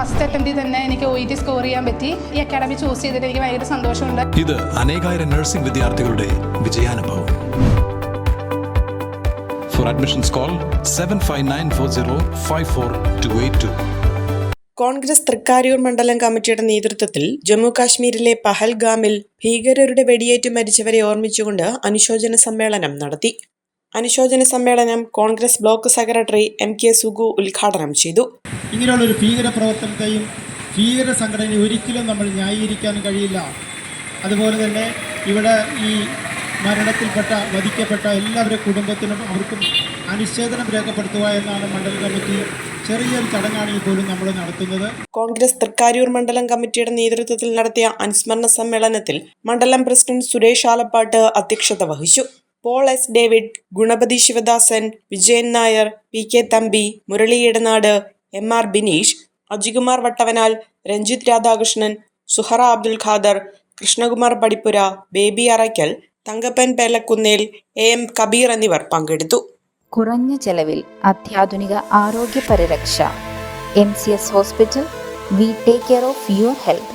First അറ്റംപ്റ്റിൽ തന്നെ എനിക്ക് OET score ചെയ്യാൻ പറ്റി. ഈ അക്കാഡമി ചൂസ് ചെയ്തിട്ട് എനിക്ക് ഭയങ്കര സന്തോഷമുണ്ട്. ഇത് അനേകായിരം നഴ്സിംഗ് വിദ്യാർത്ഥികളുടെ വിജയാനുഭവം. For admissions call 7594054282. Congress Thrikkariyoor മണ്ഡലം കമ്മിറ്റിയുടെ നേതൃത്വത്തിൽ ജമ്മു കാശ്മീരിലെ പഹൽഗാമിൽ ഭീകരരുടെ വെടിയേറ്റ് മരിച്ചവരെ ഓർമ്മിച്ചുകൊണ്ട് അനുശോചന സമ്മേളനം നടത്തി. അനുശോചന സമ്മേളനം Congress block secretary MK Sugu ഉദ്ഘാടനം ചെയ്തു. ഇങ്ങനെയുള്ളൊരു ഭീകര പ്രവർത്തനത്തെയും ഭീകര സംഘടനയെ ഒരിക്കലും നമ്മൾ ന്യായീകരിക്കാൻ കഴിയില്ല. അതുപോലെ തന്നെ ഇവിടെ ഈ വധിക്കപ്പെട്ട എല്ലാവരുടെ കുടുംബത്തിനും അവർക്കും അനുശോചനം രേഖപ്പെടുത്തുക എന്നാണ് മണ്ഡലം കമ്മിറ്റി ചെറിയൊരു ചടങ്ങാണ് പോലും നമ്മൾ നടത്തുന്നത്. കോൺഗ്രസ് തൃക്കാര്യൂർ മണ്ഡലം കമ്മിറ്റിയുടെ നേതൃത്വത്തിൽ നടത്തിയ അനുസ്മരണ സമ്മേളനത്തിൽ മണ്ഡലം പ്രസിഡന്റ് സുരേഷ് ആലപ്പാട്ട് അധ്യക്ഷത വഹിച്ചു. Paul S. David, Ganapathi Sivadasan, Vijayan Nair, PK Thampi, Murali Edanad, MR Bineesh, Ajikumar Vattavanal, Ranjith Radhakrishnan, Suhara Abdul Khader, Krishnakumar Padippura, Baby Arackal, Thankappan Pelakunnel, AM Kabeer എന്നിവർ പങ്കെടുത്തു. കുറഞ്ഞ ചെലവിൽ അത്യാധുനിക ആരോഗ്യ പരിരക്ഷ. MCS hospital. We take care of your health.